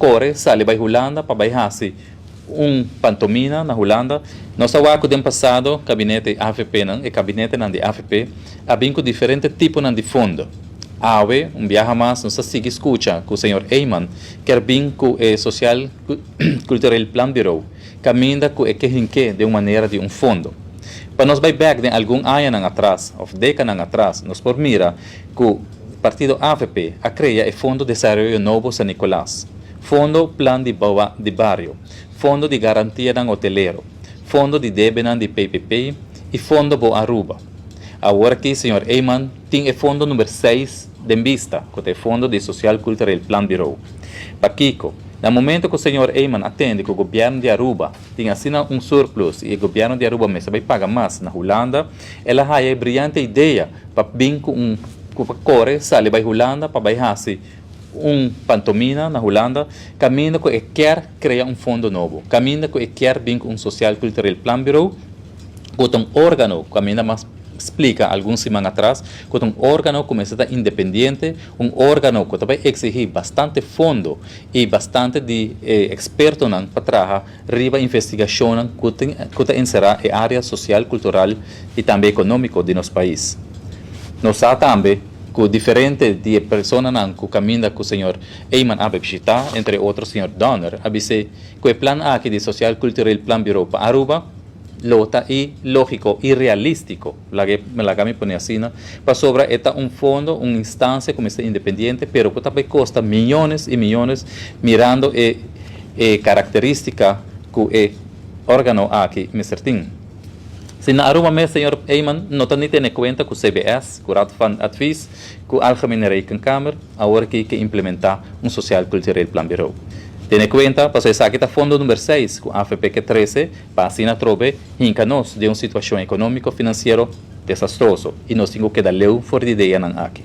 corre, sale para Holanda, para baixar-se pantomina na Holanda. Nós awako den passado, gabinete AFP, e gabinete de AFP, habem com diferentes tipos de fundo. Awe, viaja mais, nós sigue escuta com o senhor Eyman, quer vir com o Social Cultural Plan Bureau, caminha com o que de uma maneira de fundo. Para nós vai back de algum ano atrás, ou décadas atrás, nós por mira que o partido AFP a criar o Fundo de Desarrollo Novo San Nicolás, Fundo Plan de Barrio, Fundo de Garantia ng Hotelero, Fundo de Debenan de PPP e Fundo Bo Aruba. Agora que o senhor Eyman tem o Fundo número 6 de vista, que é o Fundo de Social Cultural Plan Bureau. Paquico, no momento que o senhor Eyman atende que o governo de Aruba tem assinado surplus e o governo de Aruba mesmo vai pagar mais na Holanda, ela tem a brilhante ideia para vir com corre, sale para Holanda para baixar-se pantomina na Holanda, caminha que quer criar fundo novo, caminha que quer vir com Social Cultural Plan Bureau, com órgão, caminha mais explica algumas semanas atrás, que órgão começa a independente, órgão que vai exigir bastante fundo e bastante de expertos para trabalhar riba investigação que encerrar a área social, cultural e também econômica de nosso país. Nós também que diferente de pessoas que caminham com o senhor Eyman Abebshita, entre outros o senhor Donner, avise que o plano aqui de Social Cultural Plan Bureau para Aruba, lota e lógico e realístico, la que pone assim, para sobre esta fundo, uma instância como está independente, pero que também custa milhões e milhões, mirando a característica que o órgão aqui me certinho. Se na Aruba mesmo, senhor Eyman, não tem em conta que o CBS, que o Raad van Advies, que o Algemene Rekenkamer, agora que implementar Social Cultural Plan Bureau. Tem em conta, para você saber que fundo número 6, que o AFP que 13, para assim a trobe, hinca nós de uma situação econômica-financeira desastrosa, e nós temos que dar leu fora de ideia aqui.